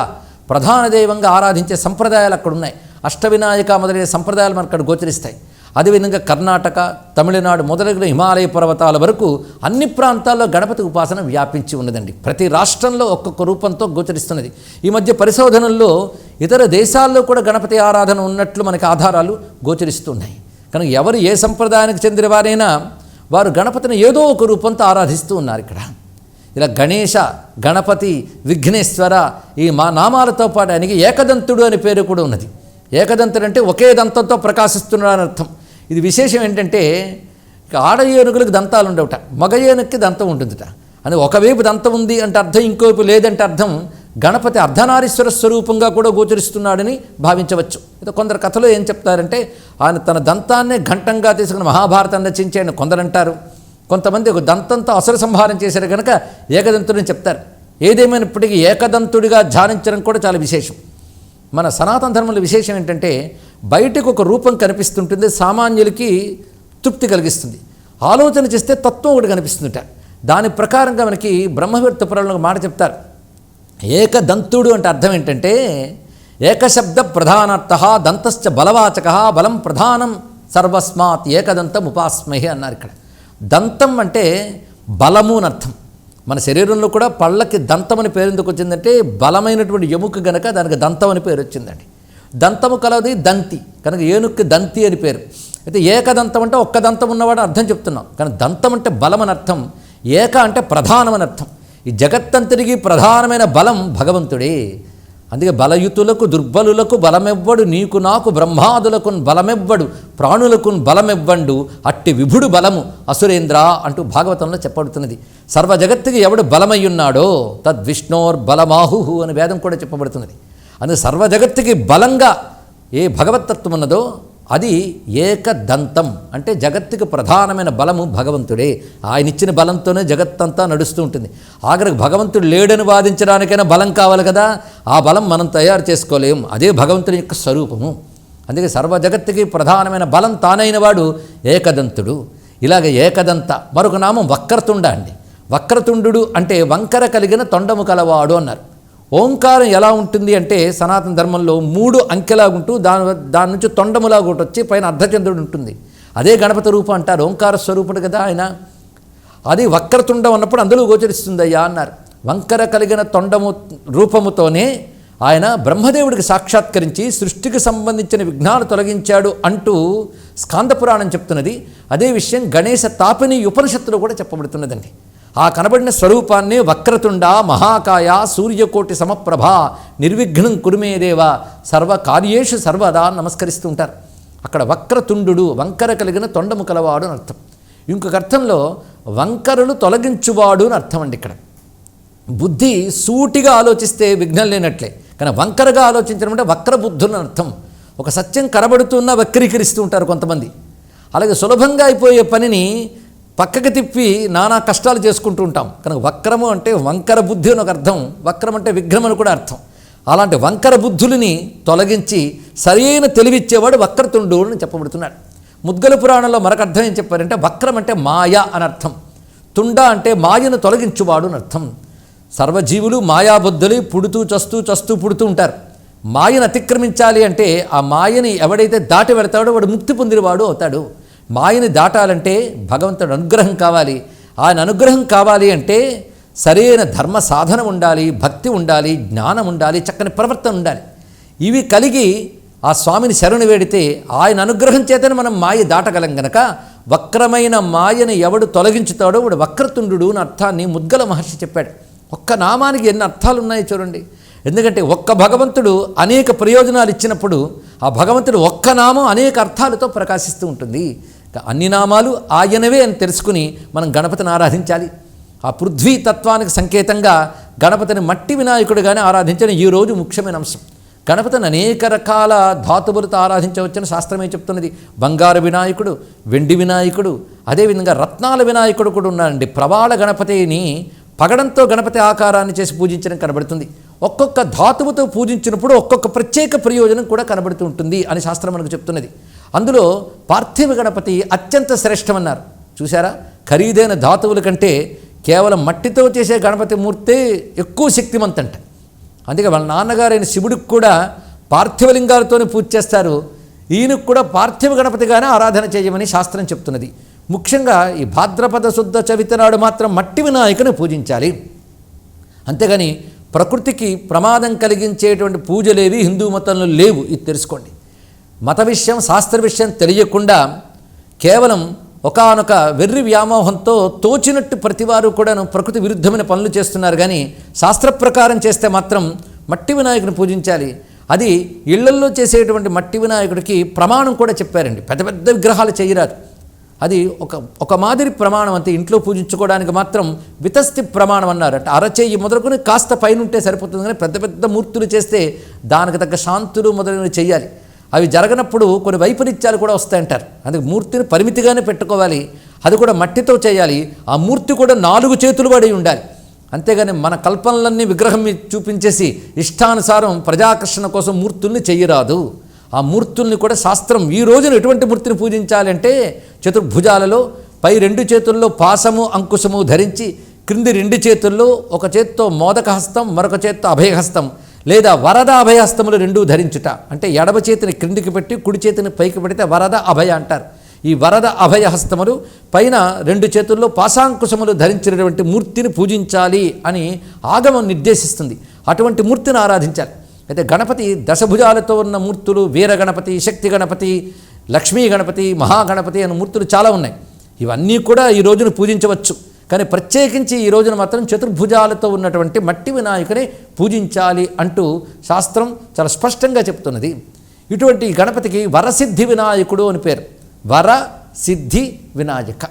ప్రధాన దైవంగా ఆరాధించే సంప్రదాయాలు అక్కడ ఉన్నాయి. అష్టవినాయక మొదలైన సంప్రదాయాలు మనకు అక్కడ గోచరిస్తాయి. అదేవిధంగా కర్ణాటక, తమిళనాడు మొదలైన హిమాలయ పర్వతాల వరకు అన్ని ప్రాంతాల్లో గణపతి ఉపాసన వ్యాపించి ఉన్నదండి. ప్రతి రాష్ట్రంలో ఒక్కొక్క రూపంతో గోచరిస్తున్నది. ఈ మధ్య పరిశోధనల్లో ఇతర దేశాల్లో కూడా గణపతి ఆరాధన ఉన్నట్లు మనకి ఆధారాలు గోచరిస్తున్నాయి. కనుక ఎవరు ఏ సంప్రదాయానికి చెందిన వారైనా వారు గణపతిని ఏదో ఒక రూపంతో ఆరాధిస్తూ ఉన్నారు. ఇక్కడ ఇలా గణేశ, గణపతి, విఘ్నేశ్వర ఈ నామాలతో పాటు ఆయనకి ఏకదంతుడు అనే పేరు కూడా ఉన్నది. ఏకదంతుడు అంటే ఒకే దంతంతో ప్రకాశిస్తున్నాడు అని అర్థం. ఇది విశేషం ఏంటంటే ఆడ ఏనుగులకు దంతాలు ఉండవుట, మగ ఏనుగుకి దంతం ఉంటుందిట. అని ఒకవైపు దంతం ఉంది అంటే అర్థం, ఇంకోవైపు లేదంటే అర్థం గణపతి అర్ధనారీశ్వర స్వరూపంగా కూడా గోచరిస్తున్నాడని భావించవచ్చు. కొందరు కథలో ఏం చెప్తారంటే ఆయన తన దంతాన్నే ఘంటంగా తీసుకుని మహాభారతం రచించాడని కొందరంటారు. కొంతమంది ఒక దంతంతో అసుర సంహారం చేశారు కనుక ఏకదంతుడని చెప్తారు. ఏదేమైనప్పటికీ ఏకదంతుడిగా ధ్యానించడం కూడా చాలా విశేషం. మన సనాతన ధర్మంలో విశేషం ఏంటంటే బయటకు ఒక రూపం కనిపిస్తుంటుంది, సామాన్యులకి తృప్తి కలిగిస్తుంది. ఆలోచన చేస్తే తత్వం ఒకటి కనిపిస్తుందట. దాని ప్రకారంగా మనకి బ్రహ్మవివర్త పురాణంలో ఒక మాట చెప్తారు. ఏకదంతుడు అంటే అర్థం ఏంటంటే ఏకశబ్ద ప్రధానార్థ దంతశ్చ బలవాచక బలం ప్రధానం సర్వస్మాత్ ఏకదంతం ఉపాస్మహి అన్నారు. ఇక్కడ దంతం అంటే బలము అని అర్థం. మన శరీరంలో కూడా పళ్ళకి దంతం అని పేరు ఎందుకు వచ్చిందంటే బలమైనటువంటి ఎముక గనక దానికి దంతం అని పేరు వచ్చిందండి. దంతము కలది దంతి కనుక ఏనుక్కి దంతి అని పేరు. అయితే ఏకదంతం అంటే ఒక్క దంతం ఉన్నవాడు అర్థం చెప్తున్నాం, కానీ దంతం అంటే బలం అని అర్థం, ఏక అంటే ప్రధానం అని అర్థం. ఈ జగత్తంతటికి ప్రధానమైన బలం భగవంతుడే. అందుకే బలయుతులకు దుర్బలులకు బలమెవ్వడు, నీకు నాకు బ్రహ్మాదులకు బలమెవ్వడు, ప్రాణులకు బలమెవ్వండు, అట్టి విభుడు బలము అసురేంద్ర అంటూ భాగవతంలో చెప్పబడుతున్నది. సర్వ జగత్తుకి ఎవడు బలమయ్యున్నాడో తద్విష్ణోర్ బలమాహు అని వేదం కూడా చెప్పబడుతున్నది. అందుకే సర్వ జగత్తుకి బలంగా ఏ భగవత్తత్వం ఉన్నదో అది ఏకదంతం అంటే జగత్తుకి ప్రధానమైన బలము భగవంతుడే. ఆయన ఇచ్చిన బలంతోనే జగత్తంతా నడుస్తూ ఉంటుంది. ఆఖరికి భగవంతుడు లేడని వాదించడానికైనా బలం కావాలి కదా, ఆ బలం మనం తయారు చేసుకోలేము, అదే భగవంతుని యొక్క స్వరూపము. అందుకే సర్వ జగత్తుకి ప్రధానమైన బలం తానైన వాడు ఏకదంతుడు. ఇలాగ ఏకదంత మరొక నామం వక్రతుండ అండి. వక్రతుండు అంటే వంకర కలిగిన తొండము కలవాడు అన్నారు. ఓంకారం ఎలా ఉంటుంది అంటే సనాతన ధర్మంలో 3 అంకెలాగుంటూ దాని నుంచి తొండములాగా ఒకటి వచ్చి పైన అర్ధచంద్రుడు ఉంటుంది. అదే గణపతి రూపం అంటారు. ఓంకార స్వరూపుడు కదా ఆయన. అది వక్రతుండం అన్నప్పుడు అందులో గోచరిస్తుందయ్యా అన్నారు. వంకర కలిగిన తొండము రూపముతోనే ఆయన బ్రహ్మదేవుడికి సాక్షాత్కరించి సృష్టికి సంబంధించిన విఘ్నాలు తొలగించాడు అంటూ స్కాందపురాణం చెప్తున్నది. అదే విషయం గణేశ తాపిని ఉపనిషత్తులో కూడా చెప్పబడుతున్నదండి. ఆ కనబడిన స్వరూపాన్ని వక్రతుండ మహాకాయ సూర్యకోటి సమప్రభ నిర్విఘ్నం కురుమేదేవ సర్వకార్యేషు సర్వదా నమస్కరిస్తూ ఉంటారు. అక్కడ వక్రతుండు వంకర కలిగిన తొండము కలవాడు అని అర్థం. ఇంకొక అర్థంలో వంకరలు తొలగించువాడు అని అర్థం అండి. ఇక్కడ బుద్ధి సూటిగా ఆలోచిస్తే విఘ్నం లేనట్లే, కానీ వంకరగా ఆలోచించడం అంటే వక్రబుద్ధులు అని అర్థం. ఒక సత్యం కనబడుతున్నా వక్రీకరిస్తూ ఉంటారు కొంతమంది. అలాగే సులభంగా అయిపోయే పనిని పక్కకి తిప్పి నానా కష్టాలు చేసుకుంటూ ఉంటాం. కనుక వక్రము అంటే వంకర బుద్ధి అని ఒక అర్థం, వక్రం అంటే విఘ్నం అని కూడా అర్థం. అలాంటి వంకర బుద్ధులని తొలగించి సరైన తెలివిచ్చేవాడు వక్రతుండు అని చెప్పబడుతున్నాడు. ముద్గల పురాణంలో మరొక అర్థం ఏం చెప్పారంటే వక్రం అంటే మాయ అని అర్థం, తుండ అంటే మాయను తొలగించువాడు అని అర్థం. సర్వజీవులు మాయాబుద్ధులు పుడుతూ చస్తూ పుడుతూ ఉంటారు. మాయను అతిక్రమించాలి అంటే ఆ మాయని ఎవడైతే దాటి వెళతాడో వాడు ముక్తి పొందినవాడు అవుతాడు. మాయని దాటాలంటే భగవంతుడు అనుగ్రహం కావాలి. ఆయన అనుగ్రహం కావాలి అంటే సరైన ధర్మ సాధన ఉండాలి, భక్తి ఉండాలి, జ్ఞానం ఉండాలి, చక్కని ప్రవర్తన ఉండాలి. ఇవి కలిగి ఆ స్వామిని శరణు వేడితే ఆయన అనుగ్రహం చేతనే మనం మాయ దాటగలం గనక వక్రమైన మాయని ఎవడు తొలగించుతాడో వాడు వక్రతుండు అని అర్థాన్ని ముద్గల మహర్షి చెప్పాడు. ఒక్క నామానికి ఎన్ని అర్థాలు ఉన్నాయో చూడండి. ఎందుకంటే ఒక్క భగవంతుడు అనేక ప్రయోజనాలు ఇచ్చినప్పుడు ఆ భగవంతుడు ఒక్క నామం అనేక అర్థాలతో ప్రకాశిస్తూ ఉంటుంది. అన్ని నామాలు ఆయనవే అని తెలుసుకుని మనం గణపతిని ఆరాధించాలి. ఆ పృథ్వీ తత్వానికి సంకేతంగా గణపతిని మట్టి వినాయకుడిగానే ఆరాధించడం ఈరోజు ముఖ్యమైన అంశం. గణపతిని అనేక రకాల ధాతువులతో ఆరాధించవచ్చని శాస్త్రమే చెప్తున్నది. బంగారు వినాయకుడు, వెండి వినాయకుడు, అదేవిధంగా రత్నాల వినాయకుడు కూడా ఉన్నాడండి. ప్రవాళ గణపతిని పగడంతో గణపతి ఆకారాన్ని చేసి పూజించడం కనబడుతుంది. ఒక్కొక్క ధాతువుతో పూజించినప్పుడు ఒక్కొక్క ప్రత్యేక ప్రయోజనం కూడా కనబడుతూ ఉంటుంది అని శాస్త్రం మనకు చెప్తున్నది. అందులో పార్థివ గణపతి అత్యంత శ్రేష్టమన్నారు. చూసారా, ఖరీదైన ధాతువుల కంటే కేవలం మట్టితో చేసే గణపతి మూర్తే ఎక్కువ శక్తిమంతంట. అందుకే వాళ్ళ నాన్నగారైన శివుడికి కూడా పార్థివలింగాలతోనే పూజ చేస్తారు. ఈయనకు కూడా పార్థివ గణపతిగానే ఆరాధన చేయమని శాస్త్రం చెప్తున్నది. ముఖ్యంగా ఈ భాద్రపద శుద్ధ చవితి నాడు మాత్రం మట్టి వినాయకుని పూజించాలి. అంతేగాని ప్రకృతికి ప్రమాదం కలిగించేటువంటి పూజలేవి హిందూ మతంలో లేవు. ఇది తెలుసుకోండి. మత విషయం శాస్త్ర విషయం తెలియకుండా కేవలం ఒకానొక వెర్రి వ్యామోహంతో తోచినట్టు ప్రతివారు కూడాను ప్రకృతి విరుద్ధమైన పనులు చేస్తున్నారు. కానీ శాస్త్ర ప్రకారం చేస్తే మాత్రం మట్టి వినాయకుని పూజించాలి. అది ఇళ్లల్లో చేసేటువంటి మట్టి వినాయకుడికి ప్రమాణం కూడా చెప్పారండి. పెద్ద పెద్ద విగ్రహాలు చేయరాదు. అది ఒక మాదిరి ప్రమాణం అంతే. ఇంట్లో పూజించుకోవడానికి మాత్రం వితస్తి ప్రమాణం అన్నారు. అంటే అరచేయి మొదలుకొని కాస్త పైన ఉంటే సరిపోతుంది, కానీ పెద్ద పెద్ద మూర్తులు చేస్తే దానికి తగ్గ శాంతులు మొదలైనవి చేయాలి. అవి జరగనప్పుడు కొన్ని వైపరీత్యాలు కూడా వస్తాయంటారు. అందుకే మూర్తిని పరిమితిగానే పెట్టుకోవాలి, అది కూడా మట్టితో చేయాలి. ఆ మూర్తి కూడా 4 చేతులు పడి ఉండాలి. అంతేగాని మన కల్పనలన్నీ విగ్రహం మీద చూపించేసి ఇష్టానుసారం ప్రజాకర్షణ కోసం మూర్తుల్ని చెయ్యరాదు. ఆ మూర్తుల్ని కూడా శాస్త్రం ఈ రోజున ఎటువంటి మూర్తిని పూజించాలంటే చతుర్భుజాలలో పై 2 చేతుల్లో పాశము అంకుశము ధరించి క్రింది 2 చేతుల్లో ఒక చేత్తో మోదక హస్తం మరొక చేత్తో అభయహస్తం లేదా వరద అభయహస్తములు 2 ధరించుట. అంటే ఎడమ చేతిని క్రిందికి పెట్టి కుడి చేతిని పైకి పెడితే వరద అభయ అంటారు. ఈ వరద అభయహస్తములు పైన 2 చేతుల్లో పాశాంకుశములు ధరించినటువంటి మూర్తిని పూజించాలి అని ఆగమం నిర్దేశిస్తుంది. అటువంటి మూర్తిని ఆరాధించాలి. అయితే గణపతి దశభుజాలతో ఉన్న మూర్తులు వీర గణపతి, శక్తి గణపతి, లక్ష్మీ గణపతి, మహాగణపతి అనే మూర్తులు చాలా ఉన్నాయి. ఇవన్నీ కూడా ఈ రోజున పూజించవచ్చు. కానీ ప్రత్యేకించి ఈ రోజున మాత్రం చతుర్భుజాలతో ఉన్నటువంటి మట్టి వినాయకుని పూజించాలి అంటూ శాస్త్రం చాలా స్పష్టంగా చెప్తున్నది. ఇటువంటి గణపతికి వరసిద్ధి వినాయకుడు అని పేరు. వర సిద్ధి వినాయక.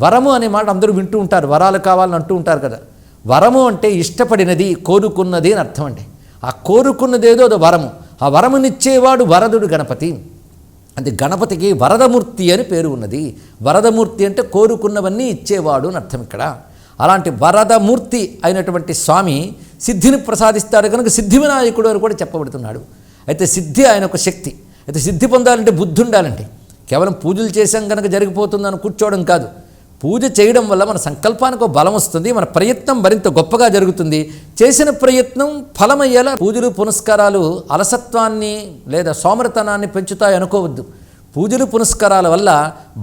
వరము అనే మాట అందరూ వింటూ ఉంటారు, వరాలు కావాలని అంటూ ఉంటారు కదా. వరము అంటే ఇష్టపడినది, కోరుకున్నది అని అర్థం అండి. ఆ కోరుకున్నదేదో అది వరము. ఆ వరమునిచ్చేవాడు వరదుడు గణపతి. అంటే గణపతికి వరదమూర్తి అని పేరు ఉన్నది. వరదమూర్తి అంటే కోరుకున్నవన్నీ ఇచ్చేవాడు అని అర్థం ఇక్కడ. అలాంటి వరదమూర్తి అయినటువంటి స్వామి సిద్ధిని ప్రసాదిస్తాడు కనుక సిద్ధి వినాయకుడు అని కూడా చెప్పబడుతున్నాడు. అయితే సిద్ధి ఆయన ఒక శక్తి. అయితే సిద్ధి పొందాలంటే బుద్ధి ఉండాలండి. కేవలం పూజలు చేసాం కనుక జరిగిపోతుందని కూర్చోవడం కాదు. పూజ చేయడం వల్ల మన సంకల్పానికి ఒక బలం వస్తుంది, మన ప్రయత్నం మరింత గొప్పగా జరుగుతుంది. చేసిన ప్రయత్నం ఫలమయ్యేలా. పూజలు పునస్కారాలు అలసత్వాన్ని లేదా సోమరతనాన్ని పెంచుతాయి అనుకోవద్దు. పూజలు పునస్కారాల వల్ల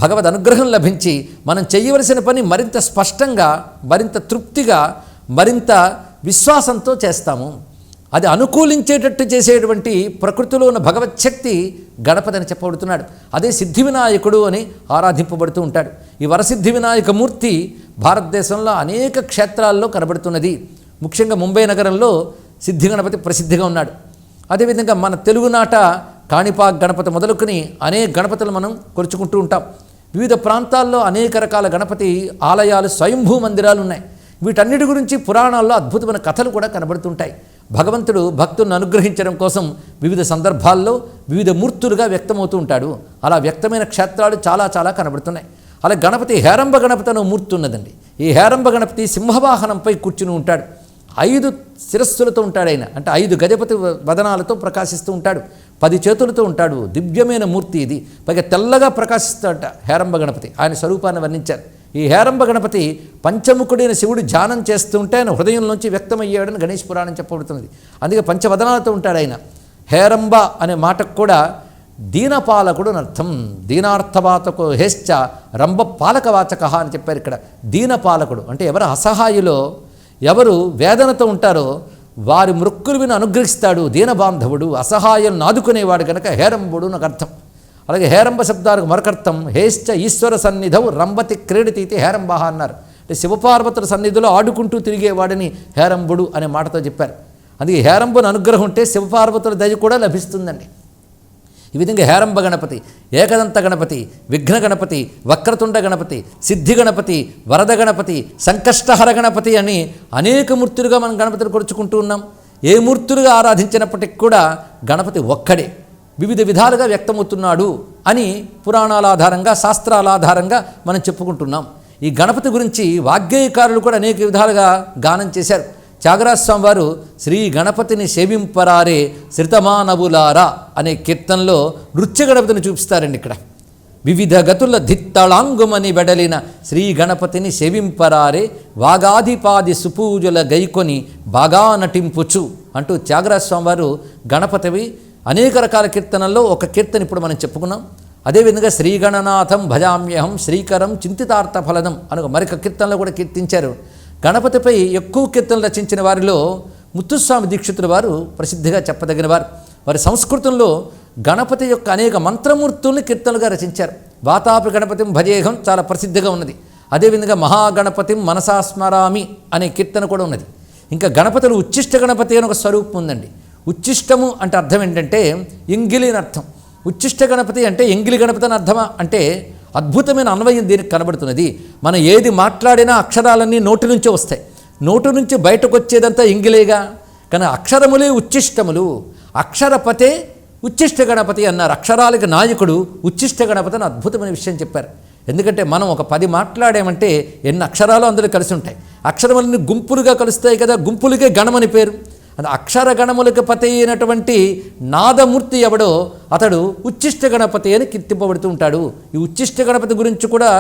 భగవద్ అనుగ్రహం లభించి మనం చేయవలసిన పని మరింత స్పష్టంగా, మరింత తృప్తిగా, మరింత విశ్వాసంతో చేస్తాము. అది అనుకూలించేటట్టు చేసేటువంటి ప్రకృతిలో ఉన్న భగవచ్ఛక్తి గణపతి అని చెప్పబడుతున్నాడు. అదే సిద్ధి వినాయకుడు అని ఆరాధింపబడుతూ ఉంటాడు. ఈ వరసిద్ధి వినాయక మూర్తి భారతదేశంలో అనేక క్షేత్రాల్లో కనబడుతున్నది. ముఖ్యంగా ముంబై నగరంలో సిద్ధి గణపతి ప్రసిద్ధిగా ఉన్నాడు. అదేవిధంగా మన తెలుగునాట కాణిపాక్ గణపతి మొదలుకొని అనేక గణపతులు మనం కొలుచుకుంటూ ఉంటాం. వివిధ ప్రాంతాల్లో అనేక రకాల గణపతి ఆలయాలు, స్వయంభూ మందిరాలు ఉన్నాయి. వీటన్నిటి గురించి పురాణాల్లో అద్భుతమైన కథలు కూడా కనబడుతుంటాయి. భగవంతుడు భక్తులను అనుగ్రహించడం కోసం వివిధ సందర్భాల్లో వివిధ మూర్తులుగా వ్యక్తమవుతూ ఉంటాడు. అలా వ్యక్తమైన క్షేత్రాలు చాలా చాలా కనబడుతున్నాయి. అలా గణపతి హేరంబ గణపతి అనే మూర్తి ఉన్నదండి. ఈ హేరంబ గణపతి సింహవాహనంపై కూర్చుని ఉంటాడు. 5 శిరస్సులతో ఉంటాడు ఆయన. అంటే 5 గజపతి వదనాలతో ప్రకాశిస్తూ ఉంటాడు. 10 చేతులతో ఉంటాడు. దివ్యమైన మూర్తి ఇది. పైగా తెల్లగా ప్రకాశిస్తాడట హేరంబ గణపతి. ఆయన స్వరూపాన్ని వర్ణించారు. ఈ హేరంబ గణపతి పంచముఖుడైన శివుడు ధ్యానం చేస్తుంటే ఆయన హృదయంలోంచి వ్యక్తమయ్యాడని గణేష్ పురాణం చెప్పబడుతున్నది. అందుకే పంచవదనాలతో ఉంటాడు ఆయన. హేరంబ అనే మాటకు కూడా దీనపాలకుడు అని అర్థం. దీనార్థవాతకు హేశ్చ రంభ పాలకవాచక అని చెప్పారు ఇక్కడ. దీనపాలకుడు అంటే ఎవరు అసహాయులో, ఎవరు వేదనతో ఉంటారో వారి మృక్కులు విని అనుగ్రహిస్తాడు. దీనబాంధవుడు, అసహాయం ఆదుకునేవాడు కనుక హేరంబుడు నాకు అర్థం. అలాగే హేరంబ శబ్దానికి మరొకర్థం హేశ్చ ఈశ్వర సన్నిధవు రంభతి క్రీడితీతి హేరంబ అన్నారు. అంటే శివపార్వతుల సన్నిధిలో ఆడుకుంటూ తిరిగేవాడిని హేరంబుడు అనే మాటతో చెప్పారు. అందుకే హేరంబుని అనుగ్రహం ఉంటే శివపార్వతుల దయ కూడా లభిస్తుందండి. ఈ విధంగా హేరంబ గణపతి, ఏకదంత గణపతి, విఘ్న గణపతి, వక్రతుండ గణపతి, సిద్ధి గణపతి, వరద గణపతి, సంకష్టహర గణపతి అని అనేక మూర్తులుగా మనం గణపతిని కొలుచుకుంటూ ఉన్నాం. ఏ మూర్తులుగా ఆరాధించినప్పటికీ కూడా గణపతి ఒక్కడే వివిధ విధాలుగా వ్యక్తమవుతున్నాడు అని పురాణాల ఆధారంగా, శాస్త్రాల ఆధారంగా మనం చెప్పుకుంటున్నాం. ఈ గణపతి గురించి వాగ్గేయకారులు కూడా అనేక విధాలుగా గానం చేశారు. త్యాగరాజస్వామి వారు శ్రీ గణపతిని సేవింపరారే శ్రితమానవులారా అనే కీర్తనలో నృత్య గణపతిని చూపిస్తారండి. ఇక్కడ వివిధ గతుల ధిత్తళాంగుమని వెడలిన శ్రీ గణపతిని సేవింపరారే వాగాధిపాది సుపూజల గైకొని బాగా నటింపుచు అంటూ త్యాగరాజస్వామి వారు గణపతివి అనేక రకాల కీర్తనల్లో ఒక కీర్తన ఇప్పుడు మనం చెప్పుకున్నాం. అదేవిధంగా శ్రీగణనాథం భజామ్యహం శ్రీకరం చింతితార్థ ఫలదం అని మరొక కీర్తనలో కూడా కీర్తించారు. గణపతిపై ఎక్కువ కీర్తనలు రచించిన వారిలో ముత్తుస్వామి దీక్షితుల వారు ప్రసిద్ధిగా చెప్పదగిన వారు. వారి సంస్కృతంలో గణపతి యొక్క అనేక మంత్రమూర్తుల్ని కీర్తనలుగా రచించారు. వాతాపి గణపతిం భజేహం చాలా ప్రసిద్ధిగా ఉన్నది. అదేవిధంగా మహాగణపతిం మనసా స్మరామి అనే కీర్తన కూడా ఉన్నది. ఇంకా గణపతులు ఉచ్చిష్ట గణపతి అని ఒక స్వరూపం ఉందండి. ఉచ్చిష్టము అంటే అర్థం ఏంటంటే ఎంగిలి అని అర్థం. ఉచ్చిష్ట గణపతి అంటే ఎంగిలి గణపతి అని అర్థమా అంటే అద్భుతమైన అన్వయం దీనికి కనబడుతున్నది. మనం ఏది మాట్లాడినా అక్షరాలన్నీ నోటి నుంచే వస్తాయి. నోటి నుంచి బయటకు వచ్చేదంతా ఇంగిలేగా, కానీ అక్షరములే ఉచ్చిష్టములు. అక్షరపతే ఉచ్చిష్ట గణపతి అన్నారు. అక్షరాలకి నాయకుడు ఉచ్చిష్ట గణపతి అని అద్భుతమైన విషయం చెప్పారు. ఎందుకంటే మనం ఒక 10 మాట్లాడామంటే ఎన్ని అక్షరాలు అందులో కలిసి ఉంటాయి. అక్షరములన్నీ గుంపులుగా కలుస్తాయి కదా, గుంపులకే గణమని పేరు. అది అక్షర గణములకు పతి అయినటువంటి నాదమూర్తి ఎవడో అతడు ఉచ్చిష్ట గణపతి అని కీర్తింపబడుతూ ఉంటాడు. ఈ ఉచ్చిష్ట గణపతి గురించి కూడా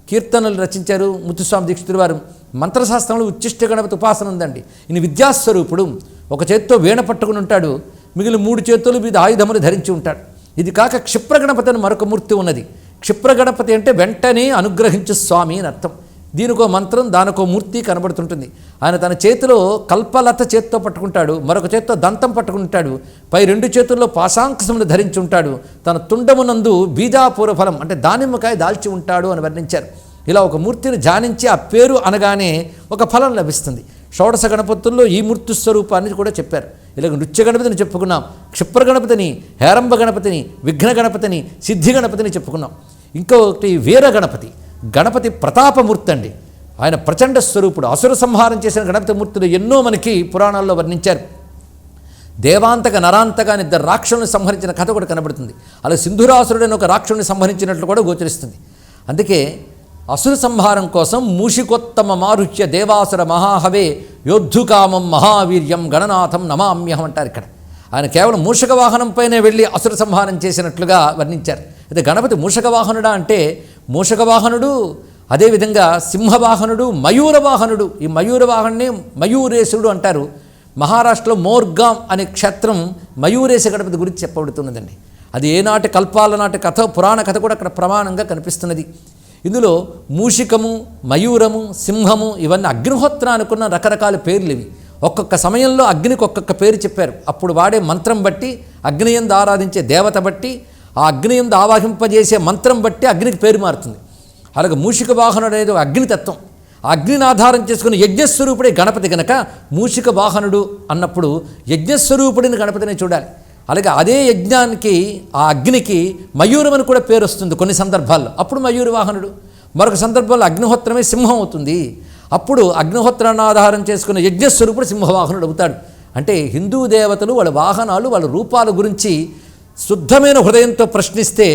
కీర్తనలు రచించారు ముత్తుస్వామి దీక్షితుల వారు. మంత్రశాస్త్రంలో ఉచ్చిష్ట గణపతి ఉపాసన ఉందండి. ఈయన విద్యాస్వరూపుడు. ఒక చేత్తో వీణ పట్టుకుని ఉంటాడు, మిగిలిన 3 చేతులు మీద ఆయుధములు ధరించి ఉంటాడు. ఇది కాక క్షిప్ర గణపతి అని మరొక మూర్తి ఉన్నది. క్షిప్ర గణపతి అంటే వెంటనే అనుగ్రహించు స్వామి అని అర్థం. దీనికో మంత్రం, దానికో మూర్తి కనబడుతుంటుంది. ఆయన తన చేతిలో కల్పలత చేత్తో పట్టుకుంటాడు, మరొక చేత్తో దంతం పట్టుకుంటాడు, పై 2 చేతుల్లో పాశాంకుశములు ధరించి ఉంటాడు, తన తుండమునందు బీజాపూర ఫలం అంటే దానిమ్మకాయ దాల్చి ఉంటాడు అని వర్ణించారు. ఇలా ఒక మూర్తిని ధ్యానించి ఆ పేరు అనగానే ఒక ఫలం లభిస్తుంది. షోడశ గణపతుల్లో ఈ మూర్తి స్వరూపాన్ని కూడా చెప్పారు. ఇలాగ నృత్య గణపతిని చెప్పుకున్నాం, క్షిప్ర గణపతిని, హేరంబ గణపతిని, విఘ్న గణపతిని, సిద్ధి గణపతిని చెప్పుకున్నాం. ఇంకొకటి వీర గణపతి. గణపతి ప్రతాపమూర్తి అండి. ఆయన ప్రచండ స్వరూపుడు. అసుర సంహారం చేసిన గణపతి మూర్తులు ఎన్నో మనకి పురాణాల్లో వర్ణించారు. దేవాంతక నరాంతక అని 2 రాక్షసులను సంహరించిన కథ కూడా కనబడుతుంది. అలా సింధురాసురుడైన ఒక రాక్షసుని సంహరించినట్లు కూడా గోచరిస్తుంది. అందుకే అసుర సంహారం కోసం మూషికోత్తమ మారుహ్య దేవాసుర మహాహవే యోద్ధుకామం మహావీర్యం గణనాథం నమామ్యహం అంటారు ఇక్కడ. ఆయన కేవలం మూషక వాహనంపైనే వెళ్ళి అసుర సంహారం చేసినట్లుగా వర్ణించారు. అయితే గణపతి మూషక వాహనుడా అంటే మూషక వాహనుడు, అదేవిధంగా సింహవాహనుడు, మయూర వాహనుడు. ఈ మయూర వాహనుడిని మయూరేశుడు అంటారు. మహారాష్ట్రలో మోర్గాం అనే క్షేత్రం మయూరేశ గణపతి గురించి చెప్పబడుతున్నదండి. అది ఏనాటి కల్పాల నాటి కథ, పురాణ కథ కూడా అక్కడ ప్రమాణంగా కనిపిస్తున్నది. ఇందులో మూషికము, మయూరము, సింహము ఇవన్నీ అగ్నిహోత్ర అనుకున్న రకరకాల పేర్లు ఇవి. ఒక్కొక్క సమయంలో అగ్నికి ఒక్కొక్క పేరు చెప్పారు. అప్పుడు వాడే మంత్రం బట్టి, అగ్నియందు ఆరాధించే దేవత బట్టి, ఆ అగ్నియందు ఆవాహింపజేసే మంత్రం బట్టి అగ్నికి పేరు మారుతుంది. అలాగే మూషిక వాహనుడు అనేది ఒక అగ్నితత్వం. ఆ అగ్నిని ఆధారం చేసుకుని యజ్ఞస్వరూపుడే గణపతి కనుక మూషిక వాహనుడు అన్నప్పుడు యజ్ఞస్వరూపుడిని గణపతిని చూడాలి. అలాగే అదే యజ్ఞానికి, ఆ అగ్నికి మయూరం అని కూడా పేరు వస్తుంది కొన్ని సందర్భాల్లో. అప్పుడు మయూర వాహనుడు. మరొక సందర్భంలో అగ్నిహోత్రమే సింహం అవుతుంది. అప్పుడు అగ్నిహోత్రాన్ని ఆధారం చేసుకున్న యజ్ఞస్వరూపుడు సింహవాహనుడు అవుతాడు. అంటే హిందూ దేవతలు వాళ్ళ వాహనాలు, వాళ్ళ రూపాల గురించి శుద్ధమైన హృదయంతో ప్రశ్నిస్తే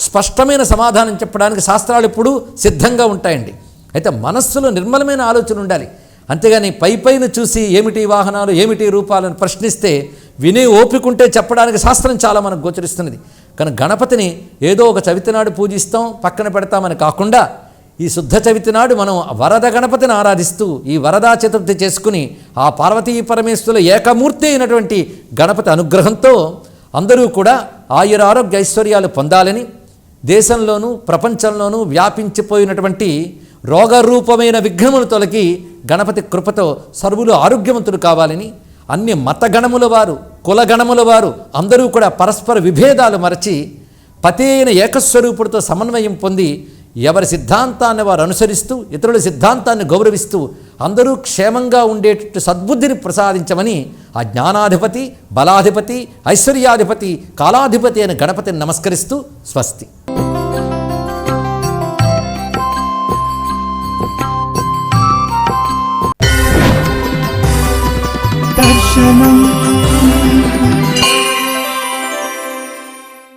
స్పష్టమైన సమాధానం చెప్పడానికి శాస్త్రాలు ఎప్పుడూ సిద్ధంగా ఉంటాయండి. అయితే మనస్సులో నిర్మలమైన ఆలోచన ఉండాలి. అంతేగాని పైపైన చూసి ఏమిటి వాహనాలు, ఏమిటి రూపాలను ప్రశ్నిస్తే వినే ఓపికంటే చెప్పడానికి శాస్త్రం చాలా మనకు గోచరిస్తున్నది. కానీ గణపతిని ఏదో ఒక చవితి నాడు పూజిస్తాం, పక్కన పెడతామని కాకుండా ఈ శుద్ధ చవితి నాడు మనం వరద గణపతిని ఆరాధిస్తూ ఈ వరదా చతుర్థి చేసుకుని ఆ పార్వతీ పరమేశ్వరుల ఏకమూర్తి అయినటువంటి గణపతి అనుగ్రహంతో అందరూ కూడా ఆయురారోగ్య ఐశ్వర్యాలు పొందాలని, దేశంలోనూ ప్రపంచంలోనూ వ్యాపించిపోయినటువంటి రోగరూపమైన విఘ్నములు తొలగి గణపతి కృపతో సర్వులు ఆరోగ్యవంతులు కావాలని, అన్ని మతగణముల వారు, కులగణముల వారు అందరూ కూడా పరస్పర విభేదాలు మరచి పతి అయిన ఏకస్వరూపుడితో సమన్వయం పొంది ఎవరి సిద్ధాంతాన్ని వారు అనుసరిస్తూ ఇతరుల సిద్ధాంతాన్ని గౌరవిస్తూ అందరూ క్షేమంగా ఉండేటట్టు సద్బుద్ధిని ప్రసాదించమని ఆ జ్ఞానాధిపతి, బలాధిపతి, ఐశ్వర్యాధిపతి, కాలాధిపతి అయిన గణపతిని నమస్కరిస్తూ స్వస్తి.